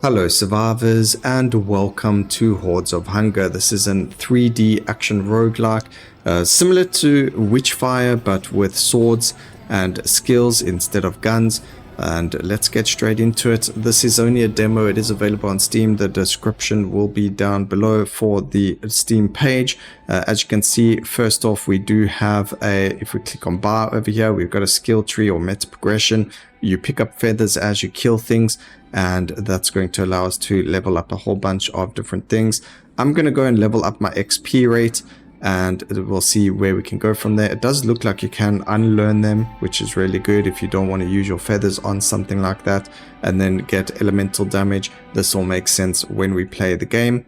Hello survivors and welcome to Hordes of Hunger. This is an 3D action roguelike, similar to Witchfire but with swords and skills instead of guns. And let's get straight into it. This is only a demo. It is available on Steam. The description will be down below for the Steam page. As you can see, first off, we do have if we click on bar over here, we've got a skill tree or meta progression. You pick up feathers as you kill things, and that's going to allow us to level up a whole bunch of different things. I'm going to go and level up my XP rate, and we'll see where we can go from there. It does look like you can unlearn them, which is really good if you don't want to use your feathers on something like that and then get elemental damage. This all makes sense when we play the game.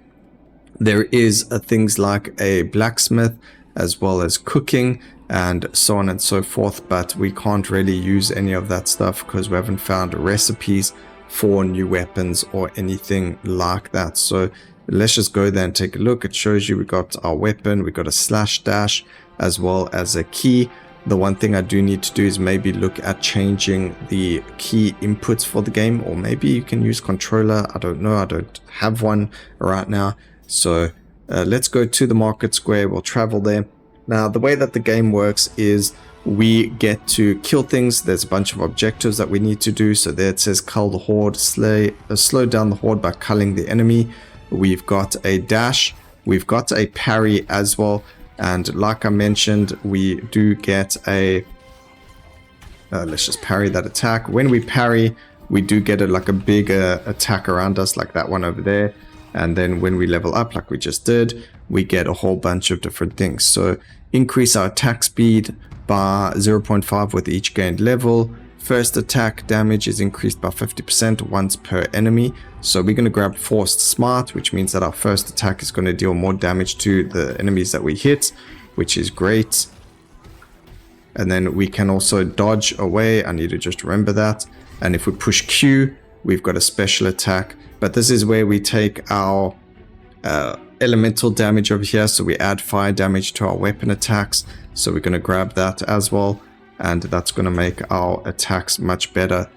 There is things like a blacksmith as well as cooking and so on and so forth, but we can't really use any of that stuff because we haven't found recipes for new weapons or anything like that. So let's just go there and take a look. It shows you we got our weapon, we got a slash dash as well as a key. The one thing I do need to do is maybe look at changing the key inputs for the game, or maybe you can use controller. I don't know, I don't have one right now. So let's go to the market square. We'll travel there. Now the way that the game works is we get to kill things. There's a bunch of objectives that we need to do. So there it says cull the horde, slow down the horde by culling the enemy. We've got a dash, we've got a parry as well, and like I mentioned, we do get a let's just parry that attack. When we parry, we do get like a bigger attack around us, like that one over there. And then when we level up, like we just did, we get a whole bunch of different things. So increase our attack speed by 0.5 with each gained level. First attack damage is increased by 50% once per enemy. So we're going to grab Forced Smart, which means that our first attack is going to deal more damage to the enemies that we hit, which is great. And then we can also dodge away. I need to just remember that. And if we push Q, we've got a special attack. But this is where we take our elemental damage over here. So we add fire damage to our weapon attacks. So we're going to grab that as well. And that's going to make our attacks much better.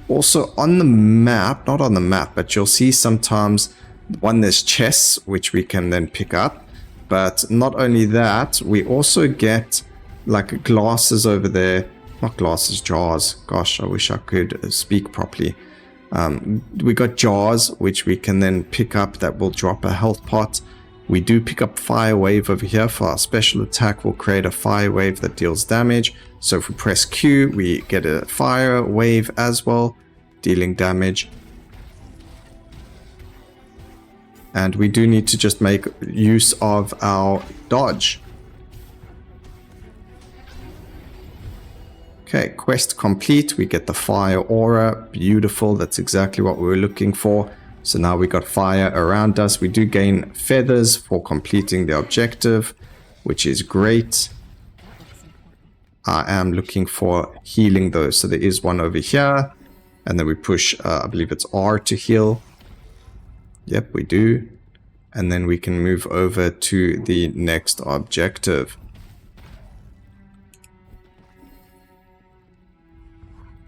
Also on the map, not on the map, but you'll see sometimes there's chests, which we can then pick up. But not only that, we also get like glasses over there. Not glasses, jars. Gosh, I wish I could speak properly. We got jars, which we can then pick up that will drop a health pot. We do pick up Fire Wave over here for our special attack. We'll create a Fire Wave that deals damage. So if we press Q, we get a Fire Wave as well, dealing damage. And we do need to just make use of our dodge. Okay, quest complete. We get the Fire Aura. Beautiful. That's exactly what we were looking for. So now we got fire around us. We do gain feathers for completing the objective, which is great. I am looking for healing though. So there is one over here. And then we push, I believe it's R to heal. Yep, we do. And then we can move over to the next objective.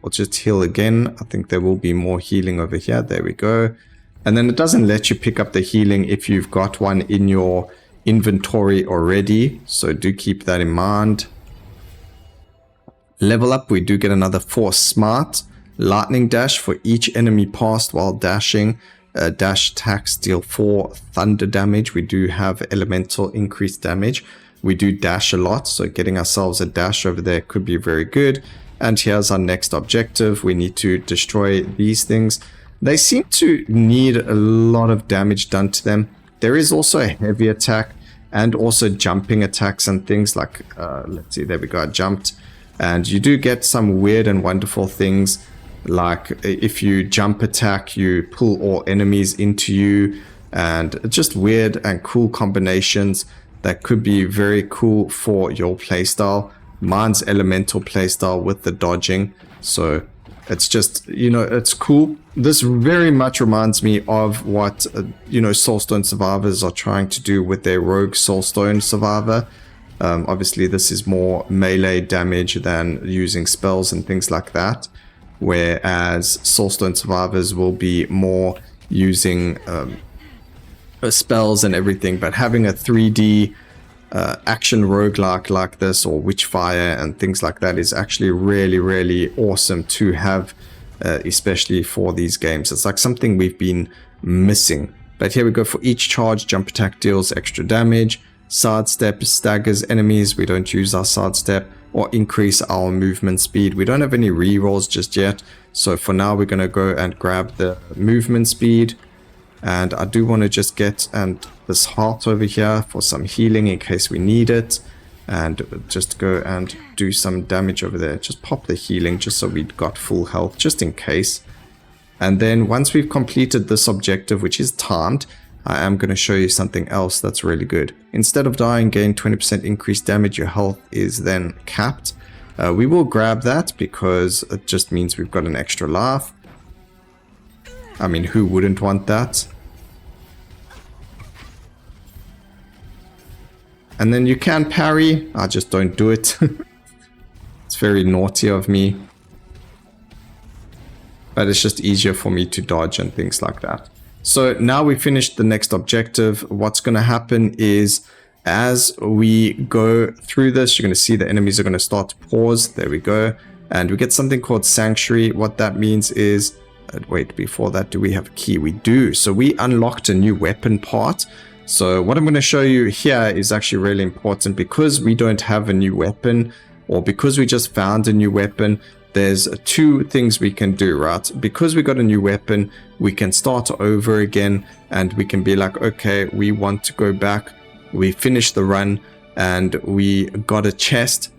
We'll just heal again. I think there will be more healing over here. There we go. And then it doesn't let you pick up the healing if you've got one in your inventory already. So do keep that in mind. Level up, we do get another Force Smart. Lightning Dash for each enemy passed while dashing. Dash attacks deal 4 thunder damage. We do have elemental increased damage. We do dash a lot, so getting ourselves a dash over there could be very good. And here's our next objective. We need to destroy these things. They seem to need a lot of damage done to them. There is also a heavy attack and also jumping attacks and things like, let's see, there we go, I jumped. And you do get some weird and wonderful things, like if you jump attack, you pull all enemies into you, and just weird and cool combinations that could be very cool for your playstyle. Mine's elemental playstyle with the dodging, so it's just, you know, it's cool. This very much reminds me of what, you know, Soulstone survivors are trying to do with their rogue Soulstone survivor. Obviously, this is more melee damage than using spells and things like that. Whereas Soulstone survivors will be more using spells and everything, but having a 3D action roguelike like this, or Witchfire and things like that, is actually really, really awesome to have, especially for these games. It's like something we've been missing. But here we go. For each charge, jump attack deals extra damage. Sidestep staggers enemies. We don't use our sidestep. Or increase our movement speed. We don't have any rerolls just yet, so for now we're going to go and grab the movement speed. And I do want to just get this heart over here for some healing in case we need it. And just go and do some damage over there. Just pop the healing just so we've got full health, just in case. And then once we've completed this objective, which is timed, I am going to show you something else that's really good. Instead of dying, gain 20% increased damage, your health is then capped. We will grab that because it just means we've got an extra life. I mean, who wouldn't want that? And then you can parry. I just don't do it. It's very naughty of me. But it's just easier for me to dodge and things like that. So now we finished the next objective. What's going to happen is as we go through this, you're going to see the enemies are going to start to pause. There we go. And we get something called Sanctuary. What that means is, wait, before that, do we have a key? We do. So we unlocked a new weapon part. So what I'm going to show you here is actually really important because we don't have a new weapon, or because we just found a new weapon. There's two things we can do, right? Because we got a new weapon, we can start over again and we can be like, okay, we want to go back. We finished the run and we got a chest.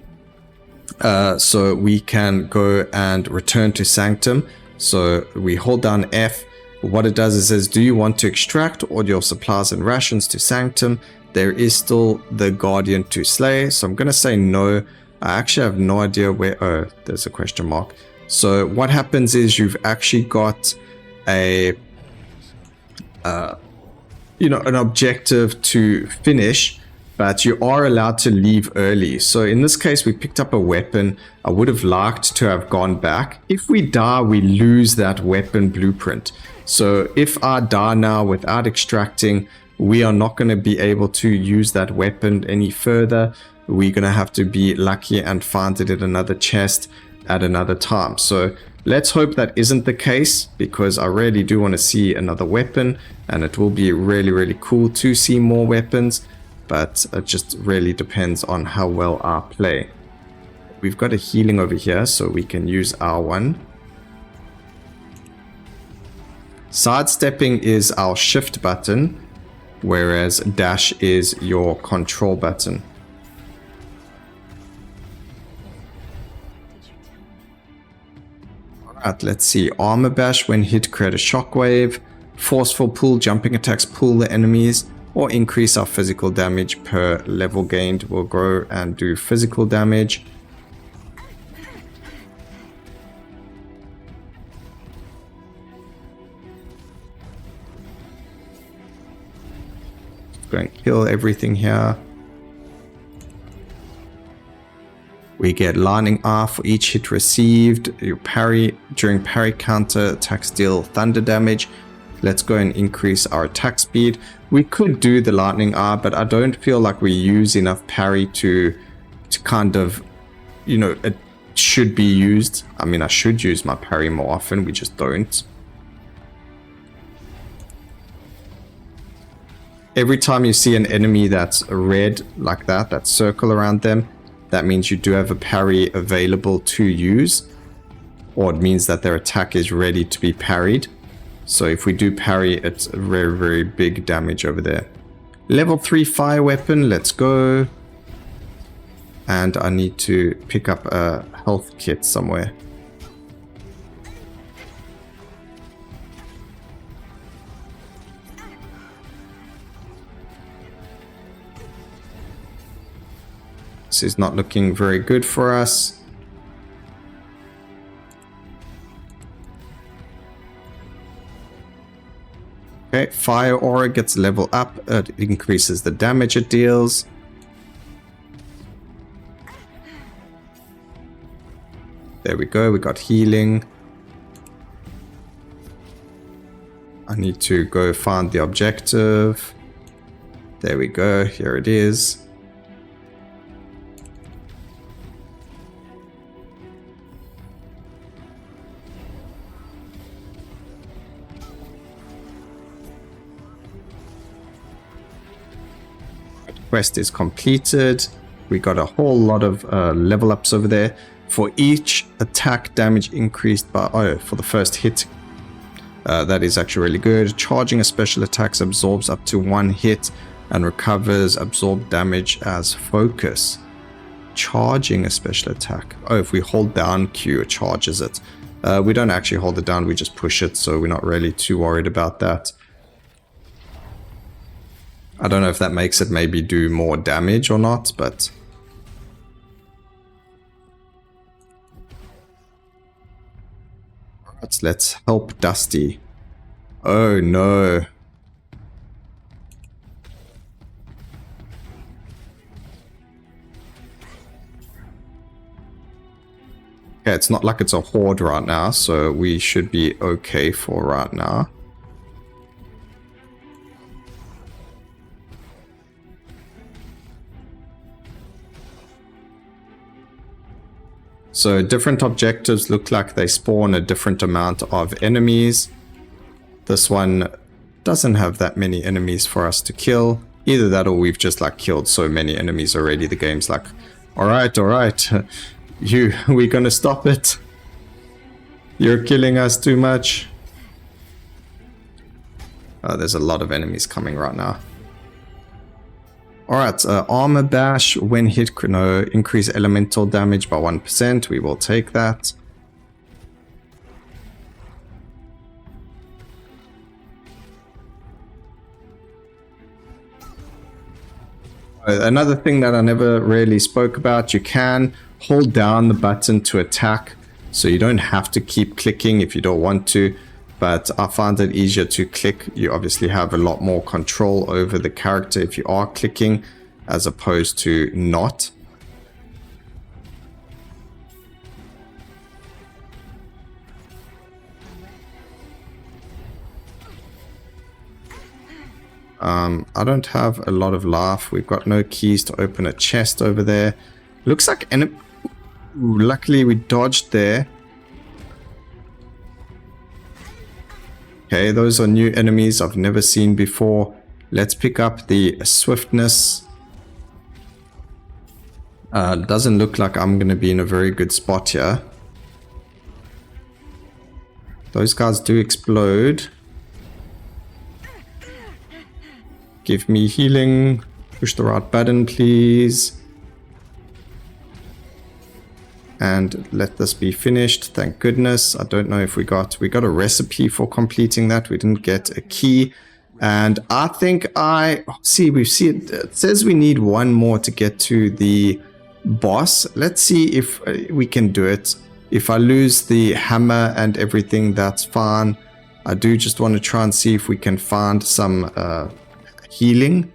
So we can go and return to Sanctum. So we hold down F. What it does is says, do you want to extract all your supplies and rations to Sanctum? There is still the Guardian to slay. So I'm going to say no. I actually have no idea where... Oh, there's a question mark. So what happens is you've actually got a... an objective to finish, but you are allowed to leave early. So in this case, we picked up a weapon. I would have liked to have gone back. If we die, we lose that weapon blueprint. So if I die now without extracting, we are not going to be able to use that weapon any further. We're going to have to be lucky and find it in another chest at another time. So let's hope that isn't the case, because I really do want to see another weapon, and it will be really, really cool to see more weapons, but it just really depends on how well I play. We've got a healing over here, so we can use R1. Sidestepping is our shift button, whereas dash is your control button. Alright, let's see. Armor bash, when hit, create a shockwave. Forceful pull, jumping attacks pull the enemies, or increase our physical damage per level gained. We'll grow and do physical damage. Go and kill everything here. We get Lightning R for each hit received. Your parry, during parry counter attacks deal thunder damage. Let's go and increase our attack speed. We could do the Lightning R, but I don't feel like we use enough parry to kind of, it should be used. I mean, I should use my parry more often, we just don't. Every time you see an enemy that's red like that, that circle around them, that means you do have a parry available to use, or it means that their attack is ready to be parried. So if we do parry, it's a very, very big damage over there. Level 3 fire weapon, let's go. And I need to pick up a health kit somewhere. This is not looking very good for us. Okay, fire aura gets level up. It increases the damage it deals. There we go, we got healing. I need to go find the objective. There we go. Here it is. Quest is completed. We got a whole lot of level ups over there. For each attack damage increased by, for the first hit, that is actually really good. Charging a special attack absorbs up to 1 hit and recovers absorbed damage as focus. Charging a special attack. Oh, if we hold down Q, it charges it. We don't actually hold it down, we just push it, so we're not really too worried about that. I don't know if that makes it maybe do more damage or not, but... Alright, let's help Dusty. Oh no. Okay, it's not like it's a horde right now, so we should be okay for right now. So different objectives look like they spawn a different amount of enemies. This one doesn't have that many enemies for us to kill. Either that or we've just like killed so many enemies already. The game's like, alright, we're gonna stop it. You're killing us too much. There's a lot of enemies coming right now. Alright, armor bash when hit, increase elemental damage by 1%. We will take that. Another thing that I never really spoke about, you can hold down the button to attack, so you don't have to keep clicking if you don't want to, but I find it easier to click. You obviously have a lot more control over the character if you are clicking as opposed to not. I don't have a lot of life. We've got no keys to open a chest over there. Looks like luckily we dodged there. Okay, those are new enemies I've never seen before. Let's pick up the swiftness. Doesn't look like I'm going to be in a very good spot here. Those guys do explode. Give me healing. Push the right button, please. And let this be finished. Thank goodness. I don't know if we got a recipe for completing that. We didn't get a key. And I think we see it says we need one more to get to the boss. Let's see if we can do it. If I lose the hammer and everything, that's fine. I do just want to try and see if we can find some healing,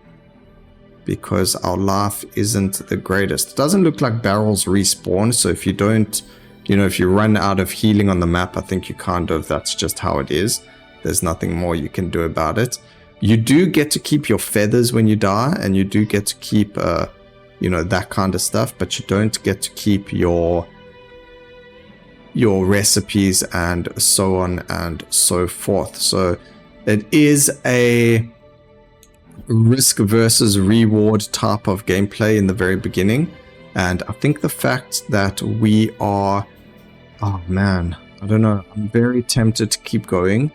because our life isn't the greatest. It doesn't look like barrels respawn, so if you don't, if you run out of healing on the map, I think that's just how it is. There's nothing more you can do about it. You do get to keep your feathers when you die, and you do get to keep, that kind of stuff, but you don't get to keep your recipes and so on and so forth. So it is a risk versus reward type of gameplay in the very beginning, and I think the fact that we are, oh man, I don't know, I'm very tempted to keep going,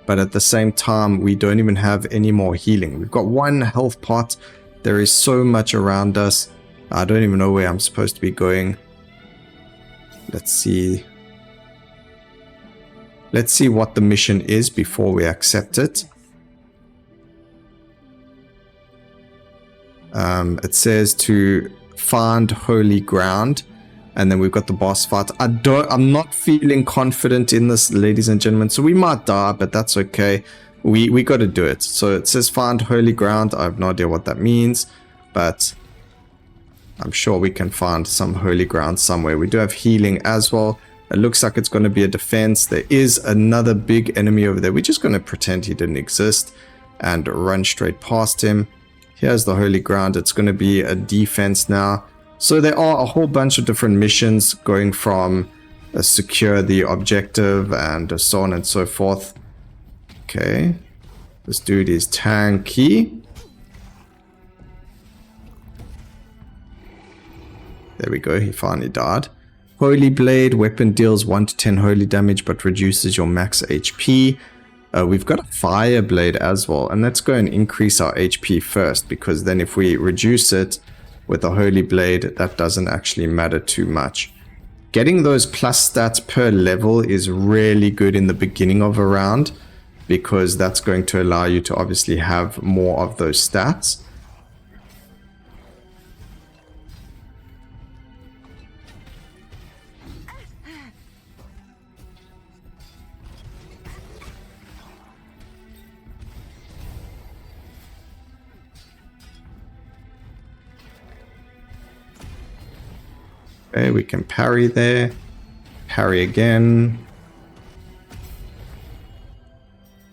but at the same time we don't even have any more healing. We've got one health pot. There is so much around us. I don't even know where I'm supposed to be going. Let's see what the mission is before we accept it. It says to find holy ground, and then we've got the boss fight. I'm not feeling confident in this, ladies and gentlemen, so we might die, but that's okay. We got to do it. So it says find holy ground. I have no idea what that means, but I'm sure we can find some holy ground somewhere. We do have healing as well. It looks like it's going to be a defense. There is another big enemy over there. We're just going to pretend he didn't exist and run straight past him. Here's the holy ground. It's going to be a defense now. So there are a whole bunch of different missions going from secure the objective and so on and so forth. Okay. This dude is tanky. There we go, he finally died. Holy Blade, weapon deals 1 to 10 holy damage but reduces your max HP. We've got a Fire Blade as well, and let's go and increase our HP first, because then if we reduce it with a Holy Blade, that doesn't actually matter too much. Getting those plus stats per level is really good in the beginning of a round, because that's going to allow you to obviously have more of those stats. Okay, we can parry there. Parry again.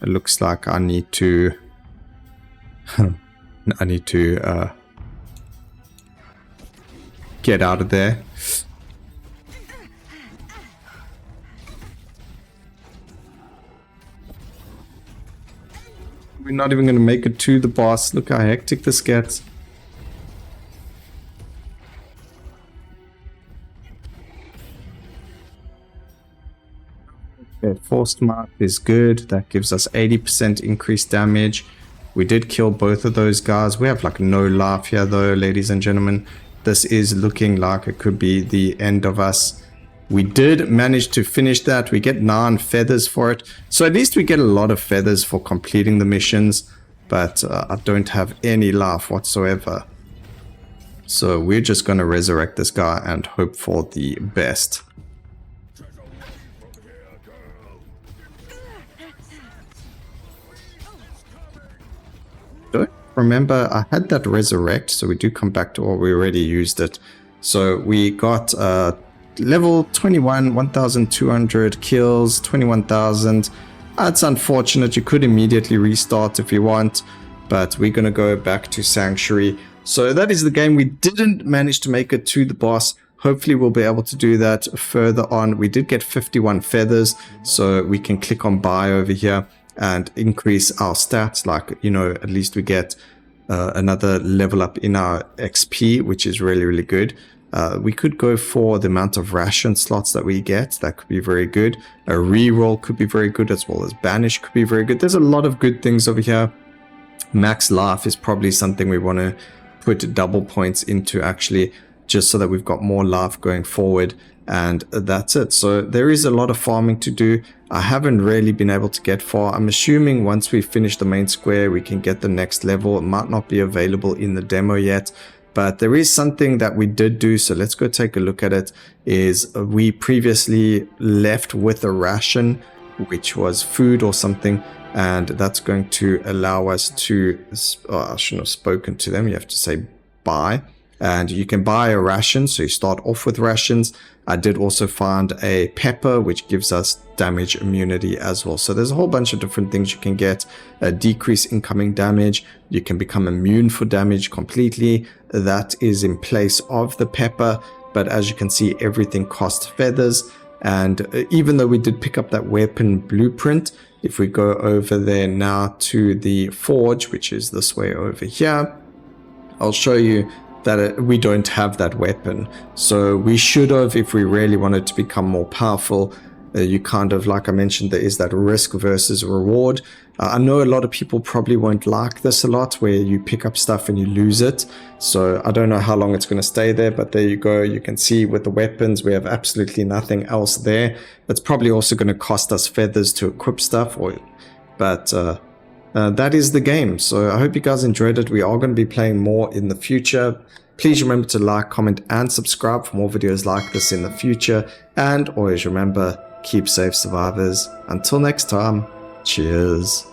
It looks like I need to get out of there. We're not even going to make it to the boss. Look how hectic this gets. Okay, forced mark is good. That gives us 80% increased damage. We did kill both of those guys. We have like no life here though, ladies and gentlemen. This is looking like it could be the end of us. We did manage to finish that. We get 9 feathers for it. So at least we get a lot of feathers for completing the missions. But I don't have any life whatsoever. So we're just going to resurrect this guy and hope for the best. Remember, I had that resurrect, so we do come back to, or we already used it. So we got level 21, 1,200 kills, 21,000. That's unfortunate. You could immediately restart if you want, but we're going to go back to Sanctuary. So that is the game. We didn't manage to make it to the boss. Hopefully we'll be able to do that further on. We did get 51 feathers, so we can click on buy over here and increase our stats, like, you know, at least we get another level up in our XP, which is really, really good. We could go for the amount of ration slots that we get. That could be very good. A reroll could be very good, as well as banish could be very good. There's a lot of good things over here. Max life is probably something we want to put double points into, actually, just so that we've got more life going forward. And that's it. So there is a lot of farming to do. I haven't really been able to get far. I'm assuming once we finish the main square, we can get the next level. It might not be available in the demo yet, but there is something that we did do. So let's go take a look at it. Is we previously left with a ration, which was food or something, and that's going to allow us to, I shouldn't have spoken to them. You have to say buy. And you can buy a ration, so you start off with rations. I did also find a pepper, which gives us damage immunity as well. So there's a whole bunch of different things you can get. A decrease incoming damage. You can become immune for damage completely. That is in place of the pepper. But as you can see, everything costs feathers. And even though we did pick up that weapon blueprint, if we go over there now to the forge, which is this way over here, I'll show you that we don't have that weapon. So we should have, if we really wanted to become more powerful. You kind of, like I mentioned, there is that risk versus reward. I know a lot of people probably won't like this a lot, where you pick up stuff and you lose it. So I don't know how long it's going to stay there, but there you go. You can see with the weapons, we have absolutely nothing else there. It's probably also going to cost us feathers to equip stuff, but that is the game. So I hope you guys enjoyed it. We are going to be playing more in the future. Please remember to like, comment, and subscribe for more videos like this in the future. And always remember, keep safe, survivors. Until next time, cheers.